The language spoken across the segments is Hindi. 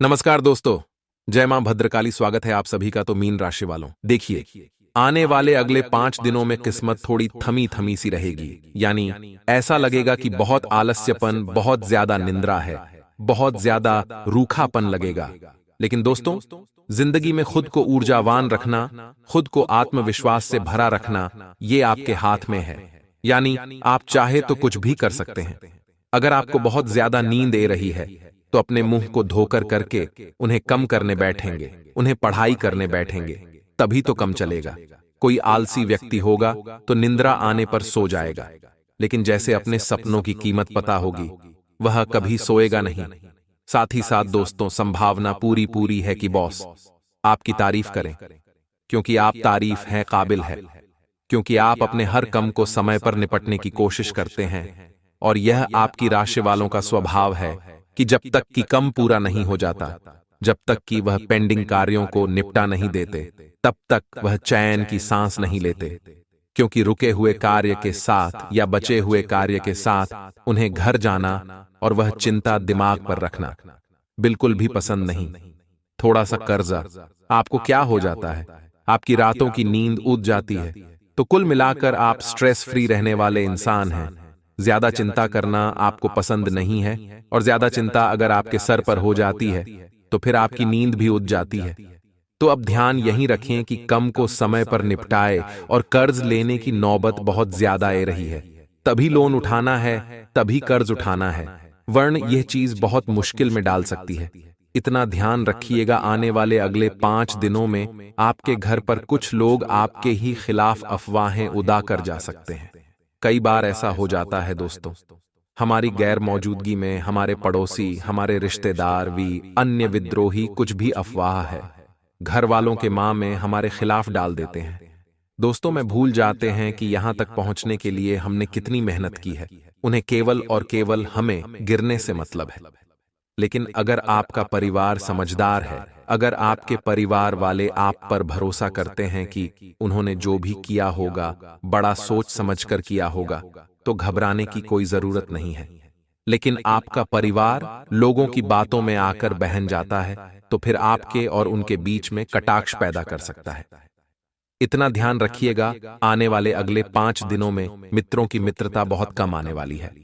नमस्कार दोस्तों, जय मां भद्रकाली। स्वागत है आप सभी का। तो मीन राशि वालों, देखिए आने वाले अगले 5 दिनों में किस्मत थोड़ी थमी थमी सी रहेगी। यानी ऐसा लगेगा कि बहुत आलस्यपन, बहुत ज्यादा निंद्रा है, बहुत ज्यादा रूखापन लगेगा। लेकिन दोस्तों, जिंदगी में खुद को ऊर्जावान रखना, खुद को आत्मविश्वास से भरा रखना, ये आपके हाथ में है। यानी आप चाहे तो कुछ भी कर सकते हैं। अगर आपको बहुत ज्यादा नींद आ रही है तो अपने मुंह को धोकर करके उन्हें कम करने बैठेंगे, उन्हें पढ़ाई करने बैठेंगे, तभी तो कम चलेगा। कोई आलसी व्यक्ति होगा तो निंद्रा आने पर सो जाएगा, लेकिन जैसे अपने सपनों की कीमत पता होगी, वह कभी सोएगा नहीं। साथ ही साथ दोस्तों, संभावना पूरी पूरी है कि बॉस आपकी तारीफ करें, क्योंकि आप तारीफ हैं काबिल है, क्योंकि आप अपने हर कम को समय पर निपटने की कोशिश करते हैं। और यह आपकी राशि वालों का स्वभाव है कि जब तक कि कम पूरा नहीं हो जाता, जब तक कि वह पेंडिंग कार्यों को निपटा नहीं देते, तब तक वह चैन की सांस नहीं लेते। क्योंकि रुके हुए कार्य के साथ या बचे हुए कार्य के साथ उन्हें घर जाना और वह चिंता दिमाग पर रखना बिल्कुल भी पसंद नहीं। थोड़ा सा कर्जा आपको क्या हो जाता है, आपकी रातों की नींद उड़ जाती है। तो कुल मिलाकर आप स्ट्रेस फ्री रहने वाले इंसान हैं। ज्यादा चिंता करना आपको पसंद नहीं है, और ज्यादा चिंता अगर आपके सर पर हो जाती है तो फिर आपकी नींद भी उड़ जाती है। तो अब ध्यान यही रखें कि कम को समय पर निपटाए, और कर्ज लेने की नौबत बहुत ज्यादा आ रही है। तभी लोन उठाना है, तभी कर्ज उठाना है, वरन यह चीज बहुत मुश्किल में डाल सकती है। इतना ध्यान रखिएगा, आने वाले अगले 5 दिनों में आपके घर पर कुछ लोग आपके ही खिलाफ अफवाहें उड़ा कर जा सकते हैं। कई बार ऐसा हो जाता है दोस्तों, हमारी गैर मौजूदगी में हमारे पड़ोसी, हमारे रिश्तेदार भी अन्य विद्रोही कुछ भी अफवाह है घर वालों के मां में हमारे खिलाफ डाल देते हैं। दोस्तों, में भूल जाते हैं कि यहां तक पहुंचने के लिए हमने कितनी मेहनत की है। उन्हें केवल और केवल हमें गिरने से मतलब है। लेकिन अगर आपका परिवार समझदार है, अगर आपके परिवार वाले आप पर भरोसा करते हैं कि उन्होंने जो भी किया होगा बड़ा सोच समझकर किया होगा, तो घबराने की कोई जरूरत नहीं है। लेकिन आपका परिवार लोगों की बातों में आकर बहन जाता है, तो फिर आपके और उनके बीच में कटाक्ष पैदा कर सकता है। इतना ध्यान रखिएगा, आने वाले अगले 5 दिनों में मित्रों की मित्रता बहुत कम आने वाली है।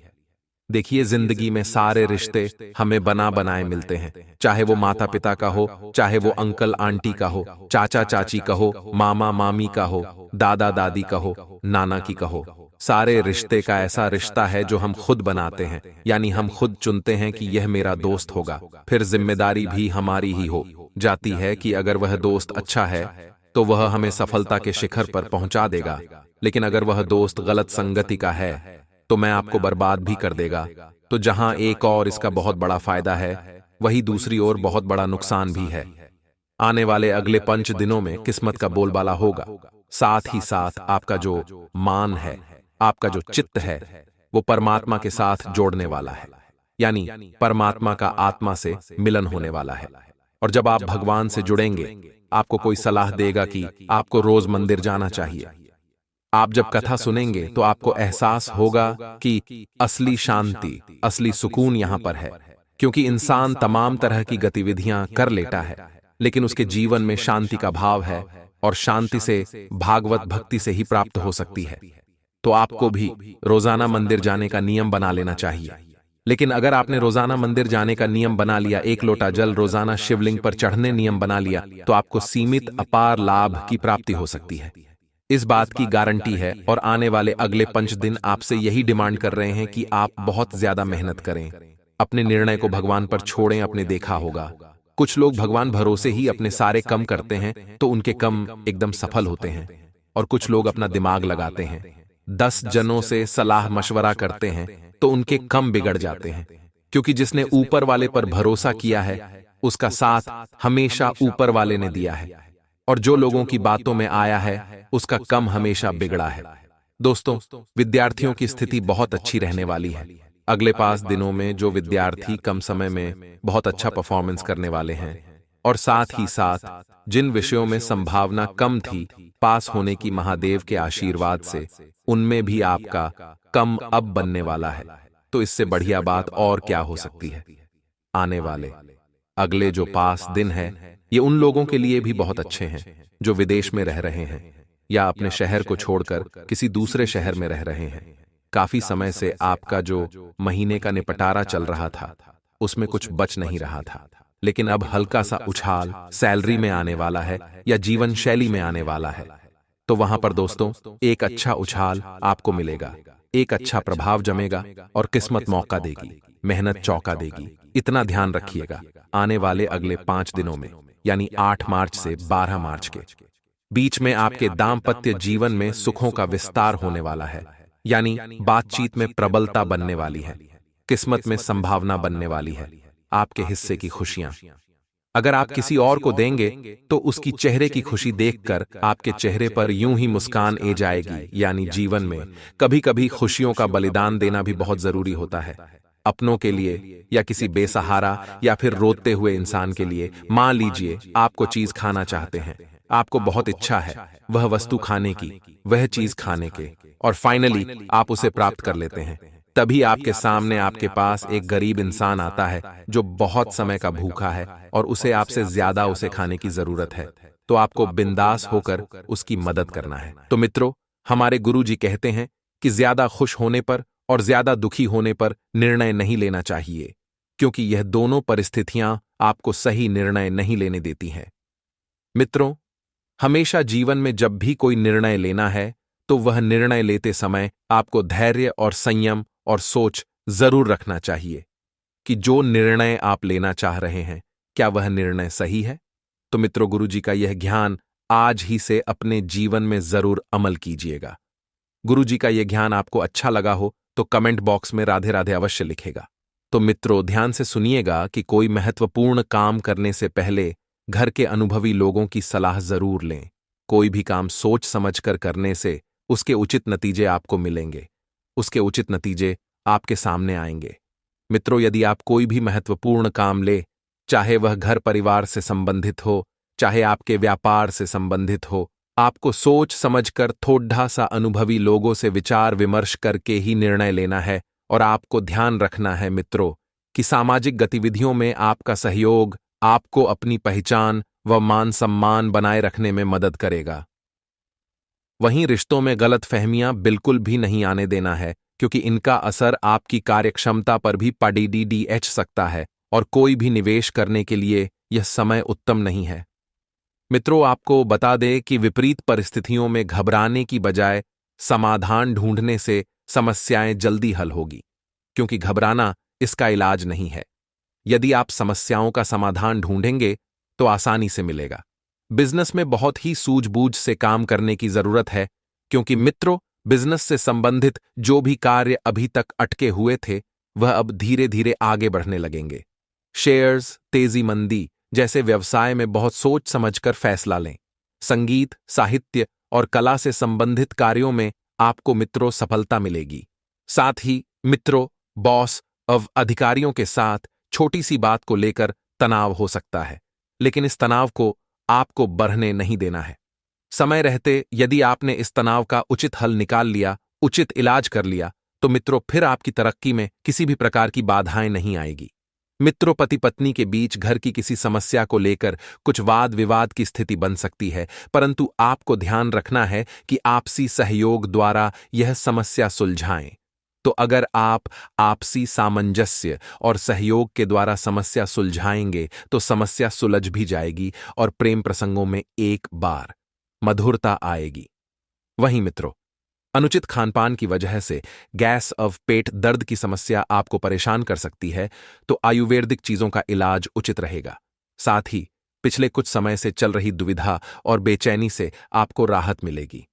देखिए, जिंदगी में सारे रिश्ते हमें बना बनाए मिलते हैं, चाहे वो माता पिता का हो, चाहे वो अंकल आंटी का हो, चाचा चाची का हो, मामा मामी का हो, दादा दादी का हो, नाना की का हो। सारे रिश्ते का ऐसा रिश्ता है जो हम खुद बनाते हैं। यानी हम खुद चुनते हैं कि यह मेरा दोस्त होगा। फिर जिम्मेदारी भी हमारी ही हो जाती है कि अगर वह दोस्त अच्छा है तो वह हमें सफलता के शिखर पर पहुंचा देगा, लेकिन अगर वह दोस्त गलत संगति का है तो मैं आपको बर्बाद भी कर देगा। तो जहां एक और इसका बहुत बड़ा फायदा है, वही दूसरी ओर बहुत बड़ा नुकसान भी है। आने वाले अगले 5 दिनों में किस्मत का बोलबाला होगा। साथ ही साथ आपका जो मान है, आपका जो चित्त है, वो परमात्मा के साथ जोड़ने वाला है। यानी परमात्मा का आत्मा से मिलन होने वाला है। और जब आप भगवान से जुड़ेंगे, आपको कोई सलाह देगा कि आपको रोज मंदिर जाना चाहिए। आप जब कथा सुनेंगे तो आपको एहसास होगा कि असली शांति, असली सुकून यहां पर है। क्योंकि इंसान तमाम तरह की गतिविधियां कर लेता है, लेकिन उसके जीवन में शांति का भाव है, और शांति से भागवत भक्ति से ही प्राप्त हो सकती है। तो आपको भी रोजाना मंदिर जाने का नियम बना लेना चाहिए। लेकिन अगर आपने रोजाना मंदिर जाने का नियम बना लिया, 1 लोटा जल रोजाना शिवलिंग पर चढ़ने नियम बना लिया, तो आपको सीमित अपार लाभ की प्राप्ति हो सकती है। इस बात की गारंटी है। और आने वाले अगले 5 दिन आपसे यही डिमांड कर रहे हैं कि आप बहुत ज्यादा मेहनत करें, अपने निर्णय को भगवान पर छोड़ें। आपने देखा होगा, कुछ लोग भगवान भरोसे ही अपने सारे कम करते हैं तो उनके कम एकदम सफल होते हैं, और कुछ लोग अपना दिमाग लगाते हैं, 10 जनों से सलाह मशवरा करते हैं तो उनके कम बिगड़ जाते हैं। क्योंकि जिसने ऊपर वाले पर भरोसा किया है, उसका साथ हमेशा ऊपर वाले ने दिया है, और जो लोगों की बातों में आया है उसका कम हमेशा बिगड़ा है। दोस्तों, विद्यार्थियों की स्थिति बहुत अच्छी रहने वाली है। अगले 5 दिनों में जो विद्यार्थी कम समय में बहुत अच्छा परफॉर्मेंस करने वाले हैं, और साथ ही साथ जिन विषयों में संभावना कम थी पास होने की महादेव के आशीर्वाद से, उनमें भी आपका कम अब बनने वाला है। तो इससे बढ़िया बात और क्या हो सकती है। आने वाले अगले जो 5 दिन है ये उन लोगों के लिए भी बहुत अच्छे हैं जो विदेश में रह रहे हैं या अपने शहर को छोड़कर किसी दूसरे शहर में रह रहे हैं। काफी समय से आपका जो महीने का निपटारा चल रहा था उसमें कुछ बच नहीं रहा था, लेकिन अब हल्का सा उछाल सैलरी में आने वाला है या जीवन शैली में आने वाला है। तो वहां पर दोस्तों एक अच्छा उछाल आपको मिलेगा, एक अच्छा प्रभाव जमेगा और किस्मत मौका देगी, मेहनत चौका देगी। इतना ध्यान रखिएगा आने वाले अगले 5 दिनों में, यानी 8 मार्च से 12 मार्च के बीच में आपके दाम्पत्य जीवन में सुखों का विस्तार होने वाला है, यानी बातचीत में प्रबलता बनने वाली है, किस्मत में संभावना बनने वाली है, आपके हिस्से की खुशियां। अगर आप किसी और को देंगे तो उसकी चेहरे की खुशी देखकर आपके चेहरे पर यूं ही मुस्कान ए जाएगी। यानी जीवन में कभी कभी खुशियों का बलिदान देना भी बहुत जरूरी होता है, अपनों के लिए या किसी बेसहारा या फिर रोते हुए इंसान के लिए। मान लीजिए आपको चीज खाना चाहते हैं, आपको बहुत इच्छा है वह वस्तु खाने की, वह चीज खाने के, और फाइनली आप उसे प्राप्त कर लेते हैं। तभी आपके सामने आपके पास एक गरीब इंसान आता है जो बहुत समय का भूखा है और उसे आपसे ज्यादा उसे खाने की जरूरत है, तो आपको बिंदास होकर उसकी मदद करना है। तो मित्रों, हमारे गुरुजी कहते हैं कि ज्यादा खुश होने पर और ज्यादा दुखी होने पर निर्णय नहीं लेना चाहिए, क्योंकि यह दोनों परिस्थितियां आपको सही निर्णय नहीं लेने देती हैं। मित्रों, हमेशा जीवन में जब भी कोई निर्णय लेना है तो वह निर्णय लेते समय आपको धैर्य और संयम और सोच जरूर रखना चाहिए कि जो निर्णय आप लेना चाह रहे हैं क्या वह निर्णय सही है। तो मित्रों, गुरुजी का यह ज्ञान आज ही से अपने जीवन में जरूर अमल कीजिएगा। गुरुजी का यह ज्ञान आपको अच्छा लगा हो तो कमेंट बॉक्स में राधे राधे अवश्य लिखेगा। तो मित्रों, ध्यान से सुनिएगा कि कोई महत्वपूर्ण काम करने से पहले घर के अनुभवी लोगों की सलाह जरूर लें। कोई भी काम सोच समझकर करने से उसके उचित नतीजे आपको मिलेंगे, उसके उचित नतीजे आपके सामने आएंगे। मित्रों, यदि आप कोई भी महत्वपूर्ण काम ले, चाहे वह घर परिवार से संबंधित हो, चाहे आपके व्यापार से संबंधित हो, आपको सोच समझकर थोड़ा सा अनुभवी लोगों से विचार विमर्श करके ही निर्णय लेना है। और आपको ध्यान रखना है मित्रों कि सामाजिक गतिविधियों में आपका सहयोग आपको अपनी पहचान व मान सम्मान बनाए रखने में मदद करेगा। वहीं रिश्तों में गलतफहमियां बिल्कुल भी नहीं आने देना है, क्योंकि इनका असर आपकी कार्यक्षमता पर भी पड़ सकता है और कोई भी निवेश करने के लिए यह समय उत्तम नहीं है। मित्रों, आपको बता दें कि विपरीत परिस्थितियों में घबराने की बजाय समाधान ढूंढने से समस्याएं जल्दी हल होगी, क्योंकि घबराना इसका इलाज नहीं है। यदि आप समस्याओं का समाधान ढूंढेंगे तो आसानी से मिलेगा। बिजनेस में बहुत ही सूझबूझ से काम करने की जरूरत है, क्योंकि मित्रों, बिजनेस से संबंधित जो भी कार्य अभी तक अटके हुए थे वह अब धीरे धीरे आगे बढ़ने लगेंगे। शेयर्स, तेजी मंदी जैसे व्यवसाय में बहुत सोच समझकर फैसला लें। संगीत, साहित्य और कला से संबंधित कार्यों में आपको मित्रों सफलता मिलेगी। साथ ही मित्रों, बॉस और अधिकारियों के साथ छोटी सी बात को लेकर तनाव हो सकता है, लेकिन इस तनाव को आपको बढ़ने नहीं देना है। समय रहते यदि आपने इस तनाव का उचित हल निकाल लिया, उचित इलाज कर लिया, तो मित्रों फिर आपकी तरक्की में किसी भी प्रकार की बाधाएं नहीं आएगी। मित्रों, पति पत्नी के बीच घर की किसी समस्या को लेकर कुछ वाद विवाद की स्थिति बन सकती है, परंतु आपको ध्यान रखना है कि आपसी सहयोग द्वारा यह समस्या सुलझाएं। तो अगर आप आपसी सामंजस्य और सहयोग के द्वारा समस्या सुलझाएंगे तो समस्या सुलझ भी जाएगी और प्रेम प्रसंगों में एक बार मधुरता आएगी। वहीं मित्रों, अनुचित खानपान की वजह से गैस और पेट दर्द की समस्या आपको परेशान कर सकती है, तो आयुर्वेदिक चीजों का इलाज उचित रहेगा। साथ ही पिछले कुछ समय से चल रही दुविधा और बेचैनी से आपको राहत मिलेगी,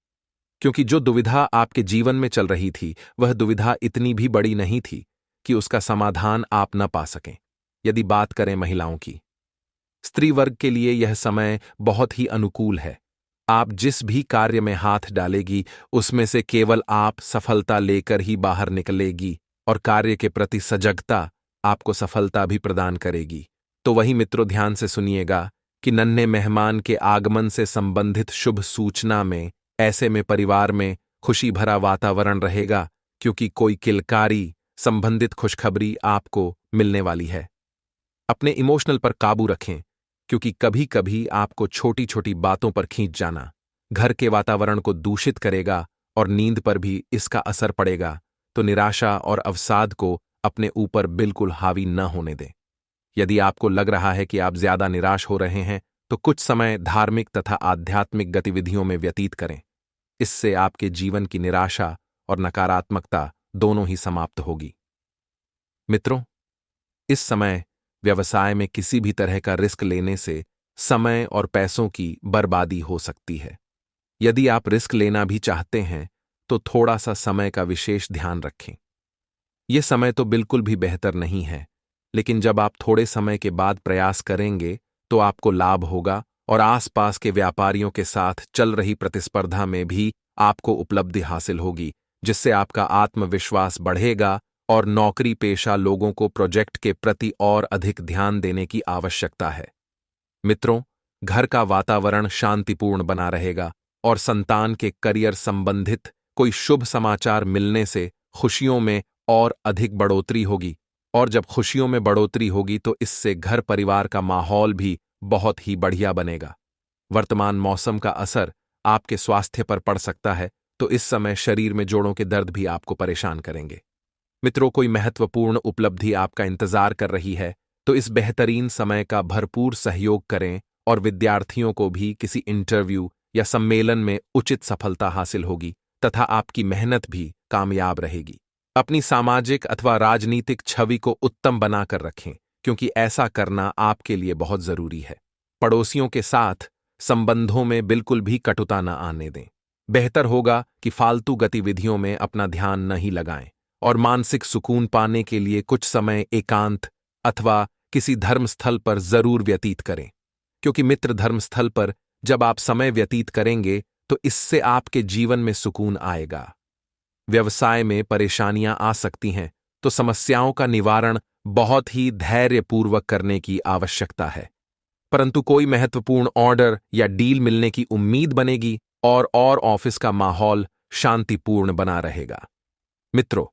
क्योंकि जो दुविधा आपके जीवन में चल रही थी वह दुविधा इतनी भी बड़ी नहीं थी कि उसका समाधान आप न पा सकें। यदि बात करें महिलाओं की, स्त्री वर्ग के लिए यह समय बहुत ही अनुकूल है। आप जिस भी कार्य में हाथ डालेगी उसमें से केवल आप सफलता लेकर ही बाहर निकलेगी और कार्य के प्रति सजगता आपको सफलता भी प्रदान करेगी। तो वही मित्रों, ध्यान से सुनिएगा कि नन्हे मेहमान के आगमन से संबंधित शुभ सूचना में ऐसे में परिवार में खुशी भरा वातावरण रहेगा, क्योंकि कोई किलकारी संबंधित खुशखबरी आपको मिलने वाली है। अपने इमोशनल पर काबू रखें, क्योंकि कभी कभी आपको छोटी छोटी बातों पर खींच जाना घर के वातावरण को दूषित करेगा और नींद पर भी इसका असर पड़ेगा। तो निराशा और अवसाद को अपने ऊपर बिल्कुल हावी न होने दें। यदि आपको लग रहा है कि आप ज्यादा निराश हो रहे हैं, तो कुछ समय धार्मिक तथा आध्यात्मिक गतिविधियों में व्यतीत करें। इससे आपके जीवन की निराशा और नकारात्मकता दोनों ही समाप्त होगी। मित्रों, इस समय व्यवसाय में किसी भी तरह का रिस्क लेने से समय और पैसों की बर्बादी हो सकती है। यदि आप रिस्क लेना भी चाहते हैं, तो थोड़ा सा समय का विशेष ध्यान रखें। यह समय तो बिल्कुल भी बेहतर नहीं है, लेकिन जब आप थोड़े समय के बाद प्रयास करेंगे तो आपको लाभ होगा और आसपास के व्यापारियों के साथ चल रही प्रतिस्पर्धा में भी आपको उपलब्धि हासिल होगी, जिससे आपका आत्मविश्वास बढ़ेगा और नौकरी पेशा लोगों को प्रोजेक्ट के प्रति और अधिक ध्यान देने की आवश्यकता है। मित्रों, घर का वातावरण शांतिपूर्ण बना रहेगा और संतान के करियर संबंधित कोई शुभ समाचार मिलने से खुशियों में और अधिक बढ़ोतरी होगी। और जब खुशियों में बढ़ोतरी होगी तो इससे घर परिवार का माहौल भी बहुत ही बढ़िया बनेगा। वर्तमान मौसम का असर आपके स्वास्थ्य पर पड़ सकता है, तो इस समय शरीर में जोड़ों के दर्द भी आपको परेशान करेंगे। मित्रों, कोई महत्वपूर्ण उपलब्धि आपका इंतजार कर रही है, तो इस बेहतरीन समय का भरपूर सहयोग करें और विद्यार्थियों को भी किसी इंटरव्यू या सम्मेलन में उचित सफलता हासिल होगी तथा आपकी मेहनत भी कामयाब रहेगी। अपनी सामाजिक अथवा राजनीतिक छवि को उत्तम बनाकर रखें, क्योंकि ऐसा करना आपके लिए बहुत जरूरी है। पड़ोसियों के साथ संबंधों में बिल्कुल भी कटुता न आने दें। बेहतर होगा कि फालतू गतिविधियों में अपना ध्यान नहीं लगाएं और मानसिक सुकून पाने के लिए कुछ समय एकांत अथवा किसी धर्मस्थल पर जरूर व्यतीत करें, क्योंकि मित्र धर्मस्थल पर जब आप समय व्यतीत करेंगे तो इससे आपके जीवन में सुकून आएगा। व्यवसाय में परेशानियां आ सकती हैं, तो समस्याओं का निवारण बहुत ही धैर्यपूर्वक करने की आवश्यकता है, परंतु कोई महत्वपूर्ण ऑर्डर या डील मिलने की उम्मीद बनेगी और ऑफिस का माहौल शांतिपूर्ण बना रहेगा। मित्रों,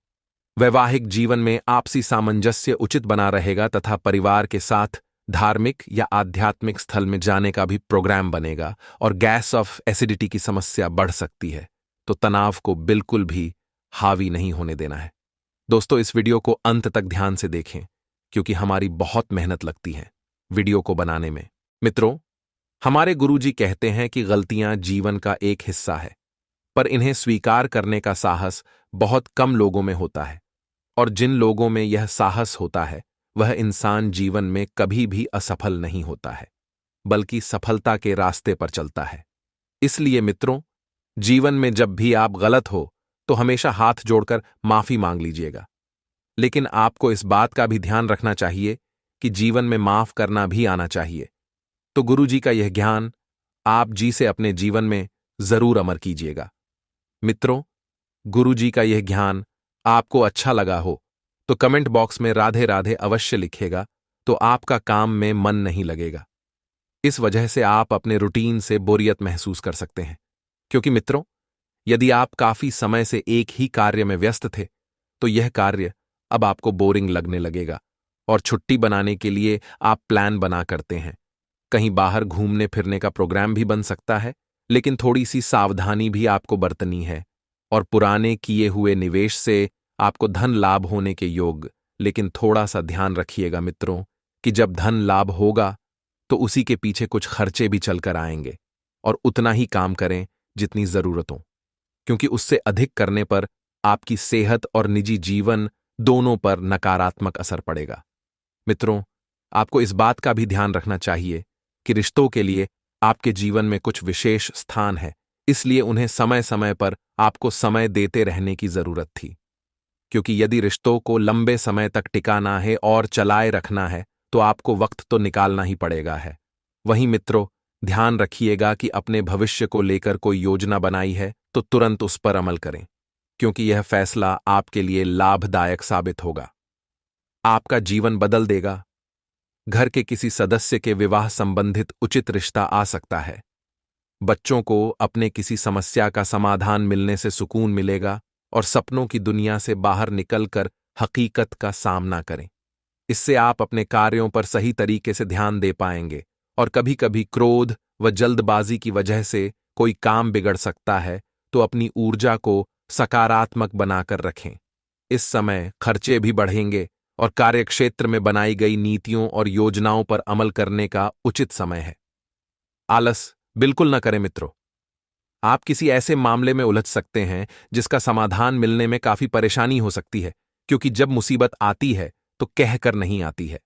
वैवाहिक जीवन में आपसी सामंजस्य उचित बना रहेगा तथा परिवार के साथ धार्मिक या आध्यात्मिक स्थल में जाने का भी प्रोग्राम बनेगा और गैस ऑफ एसिडिटी की समस्या बढ़ सकती है, तो तनाव को बिल्कुल भी हावी नहीं होने देना है। दोस्तों, इस वीडियो को अंत तक ध्यान से देखें, क्योंकि हमारी बहुत मेहनत लगती है वीडियो को बनाने में। मित्रों, हमारे गुरुजी कहते हैं कि गलतियां जीवन का एक हिस्सा है, पर इन्हें स्वीकार करने का साहस बहुत कम लोगों में होता है, और जिन लोगों में यह साहस होता है वह इंसान जीवन में कभी भी असफल नहीं होता है, बल्कि सफलता के रास्ते पर चलता है। इसलिए मित्रों, जीवन में जब भी आप गलत हो तो हमेशा हाथ जोड़कर माफी मांग लीजिएगा, लेकिन आपको इस बात का भी ध्यान रखना चाहिए कि जीवन में माफ करना भी आना चाहिए। तो गुरुजी का यह ज्ञान आप जी से अपने जीवन में जरूर अमर कीजिएगा। मित्रों, गुरुजी का यह ज्ञान आपको अच्छा लगा हो तो कमेंट बॉक्स में राधे राधे अवश्य लिखेगा, तो आपका काम में मन नहीं लगेगा। इस वजह से आप अपने रूटीन से बोरियत महसूस कर सकते हैं, क्योंकि मित्रों, यदि आप काफी समय से एक ही कार्य में व्यस्त थे तो यह कार्य अब आपको बोरिंग लगने लगेगा और छुट्टी बनाने के लिए आप प्लान बना करते हैं। कहीं बाहर घूमने फिरने का प्रोग्राम भी बन सकता है, लेकिन थोड़ी सी सावधानी भी आपको बरतनी है। और पुराने किए हुए निवेश से आपको धन लाभ होने के योग, लेकिन थोड़ा सा ध्यान रखिएगा मित्रों कि जब धन लाभ होगा तो उसी के पीछे कुछ खर्चे भी चलकर आएंगे, और उतना ही काम करें जितनी जरूरत हो, क्योंकि उससे अधिक करने पर आपकी सेहत और निजी जीवन दोनों पर नकारात्मक असर पड़ेगा। मित्रों, आपको इस बात का भी ध्यान रखना चाहिए कि रिश्तों के लिए आपके जीवन में कुछ विशेष स्थान है, इसलिए उन्हें समय समय पर आपको समय देते रहने की जरूरत थी, क्योंकि यदि रिश्तों को लंबे समय तक टिकाना है और चलाए रखना है तो आपको वक्त तो निकालना ही पड़ेगा है। वहीं मित्रों, ध्यान रखिएगा कि अपने भविष्य को लेकर कोई योजना बनाई है तो तुरंत उस पर अमल करें, क्योंकि यह फैसला आपके लिए लाभदायक साबित होगा, आपका जीवन बदल देगा। घर के किसी सदस्य के विवाह संबंधित उचित रिश्ता आ सकता है। बच्चों को अपने किसी समस्या का समाधान मिलने से सुकून मिलेगा और सपनों की दुनिया से बाहर निकलकर हकीकत का सामना करें। इससे आप अपने कार्यों पर सही तरीके से ध्यान दे पाएंगे और कभी कभी क्रोध व जल्दबाजी की वजह से कोई काम बिगड़ सकता है, तो अपनी ऊर्जा को सकारात्मक बनाकर रखें। इस समय खर्चे भी बढ़ेंगे और कार्यक्षेत्र में बनाई गई नीतियों और योजनाओं पर अमल करने का उचित समय है। आलस बिल्कुल न करें मित्रों। आप किसी ऐसे मामले में उलझ सकते हैं जिसका समाधान मिलने में काफी परेशानी हो सकती है, क्योंकि जब मुसीबत आती है तो कहकर नहीं आती है।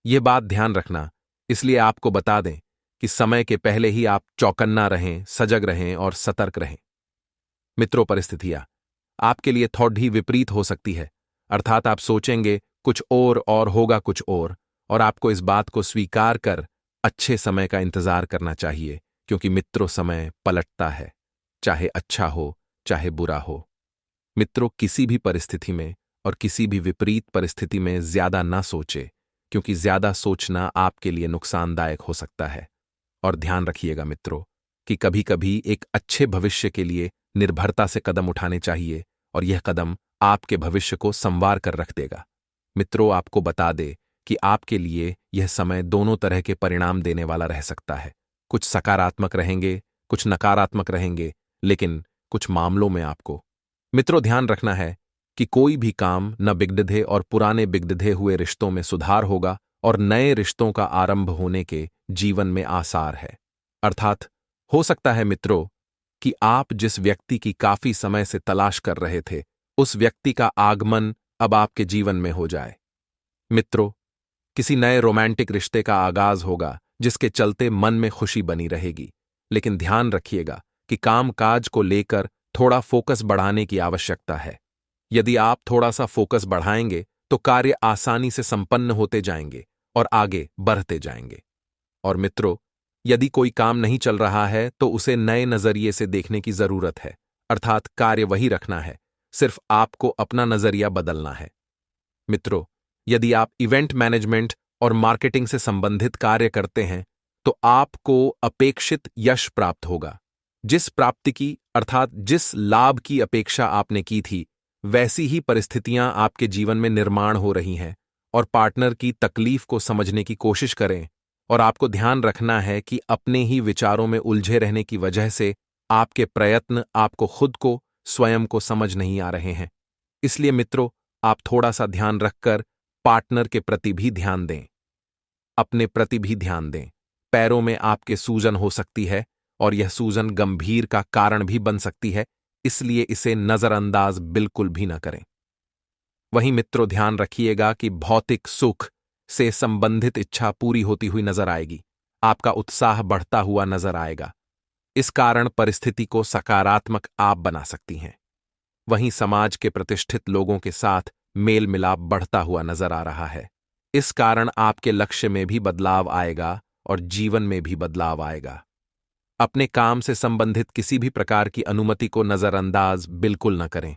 यह बात ध्यान रखना, इसलिए आपको बता दें कि समय के पहले ही आप चौकन्ना रहें, सजग रहें और सतर्क रहें। मित्रों, परिस्थितियां आपके लिए थोड़ी विपरीत हो सकती है, अर्थात आप सोचेंगे कुछ और होगा कुछ और आपको इस बात को स्वीकार कर अच्छे समय का इंतजार करना चाहिए, क्योंकि मित्रों समय पलटता है, चाहे अच्छा हो चाहे बुरा हो। मित्रों, किसी भी परिस्थिति में और किसी भी विपरीत परिस्थिति में ज्यादा ना सोचे, क्योंकि ज्यादा सोचना आपके लिए नुकसानदायक हो सकता है। और ध्यान रखिएगा मित्रों कि कभी कभी एक अच्छे भविष्य के लिए निर्भरता से कदम उठाने चाहिए, और यह कदम आपके भविष्य को संवार कर रख देगा। मित्रों, आपको बता दे कि आपके लिए यह समय दोनों तरह के परिणाम देने वाला रह सकता है। कुछ सकारात्मक रहेंगे, कुछ नकारात्मक रहेंगे, लेकिन कुछ मामलों में आपको मित्रों ध्यान रखना है कि कोई भी काम न बिगड़े और पुराने बिगड़े हुए रिश्तों में सुधार होगा और नए रिश्तों का आरंभ होने के जीवन में आसार है। अर्थात हो सकता है मित्रों कि आप जिस व्यक्ति की काफी समय से तलाश कर रहे थे, उस व्यक्ति का आगमन अब आपके जीवन में हो जाए। मित्रों, किसी नए रोमांटिक रिश्ते का आगाज होगा जिसके चलते मन में खुशी बनी रहेगी, लेकिन ध्यान रखिएगा कि कामकाज को लेकर थोड़ा फोकस बढ़ाने की आवश्यकता है। यदि आप थोड़ा सा फोकस बढ़ाएंगे तो कार्य आसानी से संपन्न होते जाएंगे और आगे बढ़ते जाएंगे। और मित्रों, यदि कोई काम नहीं चल रहा है तो उसे नए नजरिए से देखने की जरूरत है, अर्थात कार्य वही रखना है, सिर्फ आपको अपना नजरिया बदलना है। मित्रों, यदि आप इवेंट मैनेजमेंट और मार्केटिंग से संबंधित कार्य करते हैं तो आपको अपेक्षित यश प्राप्त होगा। जिस प्राप्ति की अर्थात जिस लाभ की अपेक्षा आपने की थी, वैसी ही परिस्थितियां आपके जीवन में निर्माण हो रही हैं, और पार्टनर की तकलीफ को समझने की कोशिश करें। और आपको ध्यान रखना है कि अपने ही विचारों में उलझे रहने की वजह से आपके प्रयत्न आपको खुद को स्वयं को समझ नहीं आ रहे हैं। इसलिए मित्रों, आप थोड़ा सा ध्यान रखकर पार्टनर के प्रति भी ध्यान दें, अपने प्रति भी ध्यान दें। पैरों में आपके सूजन हो सकती है और यह सूजन गंभीर का कारण भी बन सकती है, इसलिए इसे नजरअंदाज बिल्कुल भी न करें। वहीं मित्रों, ध्यान रखिएगा कि भौतिक सुख से संबंधित इच्छा पूरी होती हुई नजर आएगी, आपका उत्साह बढ़ता हुआ नजर आएगा। इस कारण परिस्थिति को सकारात्मक आप बना सकती हैं। वहीं समाज के प्रतिष्ठित लोगों के साथ मेल मिलाप बढ़ता हुआ नजर आ रहा है। इस कारण आपके लक्ष्य में भी बदलाव आएगा और जीवन में भी बदलाव आएगा। अपने काम से संबंधित किसी भी प्रकार की अनुमति को नजरअंदाज बिल्कुल न करें।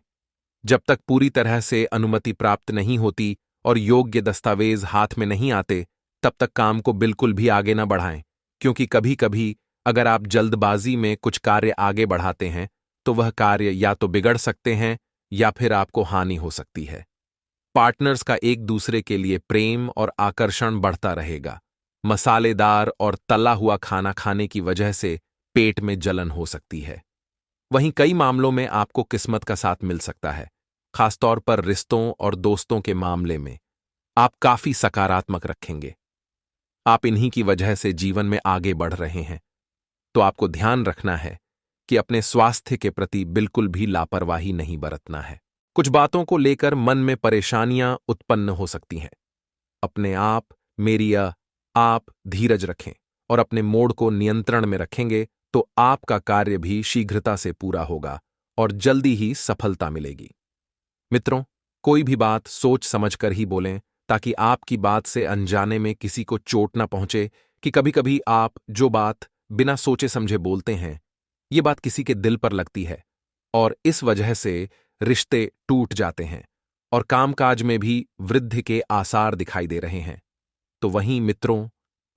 जब तक पूरी तरह से अनुमति प्राप्त नहीं होती और योग्य दस्तावेज हाथ में नहीं आते, तब तक काम को बिल्कुल भी आगे न बढ़ाएं, क्योंकि कभी कभी अगर आप जल्दबाजी में कुछ कार्य आगे बढ़ाते हैं तो वह कार्य या तो बिगड़ सकते हैं या फिर आपको हानि हो सकती है। पार्टनर्स का एक दूसरे के लिए प्रेम और आकर्षण बढ़ता रहेगा। मसालेदार और तला हुआ खाना खाने की वजह से पेट में जलन हो सकती है। वहीं कई मामलों में आपको किस्मत का साथ मिल सकता है, खासतौर पर रिश्तों और दोस्तों के मामले में आप काफी सकारात्मक रखेंगे। आप इन्हीं की वजह से जीवन में आगे बढ़ रहे हैं, तो आपको ध्यान रखना है कि अपने स्वास्थ्य के प्रति बिल्कुल भी लापरवाही नहीं बरतना है। कुछ बातों को लेकर मन में परेशानियां उत्पन्न हो सकती हैं। अपने आप धीरज रखें और अपने मोड को नियंत्रण में रखेंगे तो आपका कार्य भी शीघ्रता से पूरा होगा और जल्दी ही सफलता मिलेगी। मित्रों, कोई भी बात सोच समझकर ही बोलें, ताकि आपकी बात से अनजाने में किसी को चोट न पहुंचे। कि कभी कभी आप जो बात बिना सोचे समझे बोलते हैं, ये बात किसी के दिल पर लगती है और इस वजह से रिश्ते टूट जाते हैं और कामकाज में भी वृद्धि के आसार दिखाई दे रहे हैं। तो वहीं मित्रों,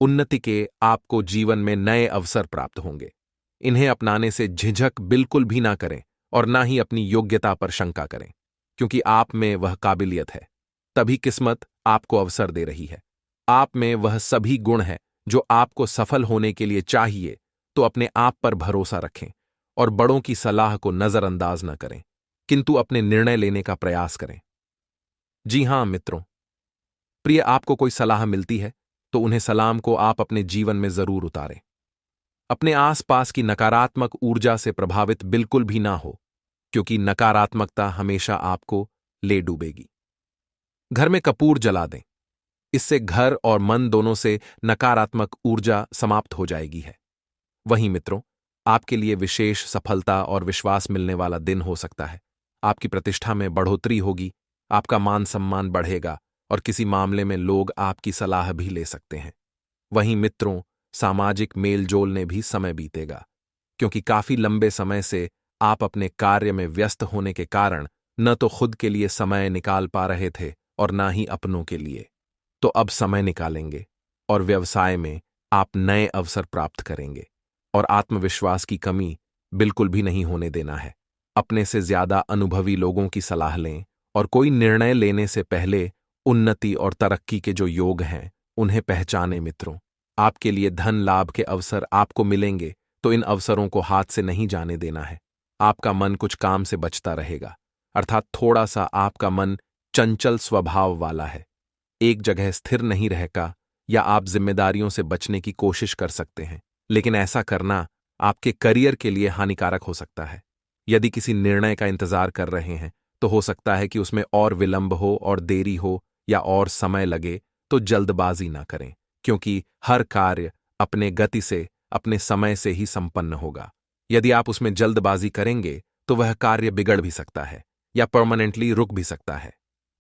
उन्नति के आपको जीवन में नए अवसर प्राप्त होंगे। इन्हें अपनाने से झिझक बिल्कुल भी ना करें और ना ही अपनी योग्यता पर शंका करें, क्योंकि आप में वह काबिलियत है। तभी किस्मत आपको अवसर दे रही है। आप में वह सभी गुण है जो आपको सफल होने के लिए चाहिए, तो अपने आप पर भरोसा रखें और बड़ों की सलाह को नजरअंदाज न करें, किंतु अपने निर्णय लेने का प्रयास करें। जी हां मित्रों, प्रिय, आपको कोई सलाह मिलती है तो उन्हें सलाम को आप अपने जीवन में जरूर उतारें। अपने आसपास की नकारात्मक ऊर्जा से प्रभावित बिल्कुल भी ना हो, क्योंकि नकारात्मकता हमेशा आपको ले डूबेगी। घर में कपूर जला दें, इससे घर और मन दोनों से नकारात्मक ऊर्जा समाप्त हो जाएगी है। वहीं मित्रों, आपके लिए विशेष सफलता और विश्वास मिलने वाला दिन हो सकता है। आपकी प्रतिष्ठा में बढ़ोतरी होगी, आपका मान सम्मान बढ़ेगा और किसी मामले में लोग आपकी सलाह भी ले सकते हैं। वहीं मित्रों, सामाजिक मेलजोल ने भी समय बीतेगा, क्योंकि काफी लंबे समय से आप अपने कार्य में व्यस्त होने के कारण न तो खुद के लिए समय निकाल पा रहे थे और ना ही अपनों के लिए। तो अब समय निकालेंगे और व्यवसाय में आप नए अवसर प्राप्त करेंगे और आत्मविश्वास की कमी बिल्कुल भी नहीं होने देना है। अपने से ज्यादा अनुभवी लोगों की सलाह लें और कोई निर्णय लेने से पहले उन्नति और तरक्की के जो योग हैं उन्हें पहचानें। मित्रों, आपके लिए धन लाभ के अवसर आपको मिलेंगे, तो इन अवसरों को हाथ से नहीं जाने देना है। आपका मन कुछ काम से बचता रहेगा, अर्थात थोड़ा सा आपका मन चंचल स्वभाव वाला है, एक जगह स्थिर नहीं रहेगा, या आप जिम्मेदारियों से बचने की कोशिश कर सकते हैं, लेकिन ऐसा करना आपके करियर के लिए हानिकारक हो सकता है। यदि किसी निर्णय का इंतजार कर रहे हैं तो हो सकता है कि उसमें और विलंब हो और देरी हो या और समय लगे, तो जल्दबाजी ना करें, क्योंकि हर कार्य अपने गति से, अपने समय से ही संपन्न होगा। यदि आप उसमें जल्दबाजी करेंगे तो वह कार्य बिगड़ भी सकता है या परमानेंटली रुक भी सकता है।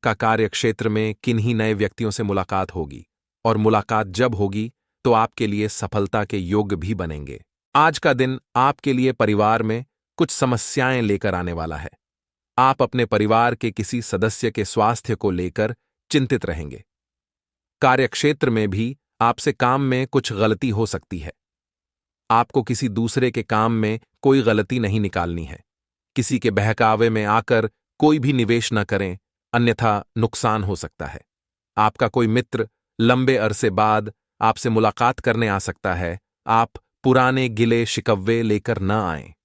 का कार्य क्षेत्र में किन्हीं नए व्यक्तियों से मुलाकात होगी, और मुलाकात जब होगी तो आपके लिए सफलता के योग्य भी बनेंगे। आज का दिन आपके लिए परिवार में कुछ समस्याएं लेकर आने वाला है। आप अपने परिवार के किसी सदस्य के स्वास्थ्य को लेकर चिंतित रहेंगे। कार्यक्षेत्र में भी आपसे काम में कुछ गलती हो सकती है। आपको किसी दूसरे के काम में कोई गलती नहीं निकालनी है। किसी के बहकावे में आकर कोई भी निवेश न करें, अन्यथा नुकसान हो सकता है। आपका कोई मित्र लंबे अरसे बाद आपसे मुलाकात करने आ सकता है। आप पुराने गिले शिकव्वे लेकर न आएं।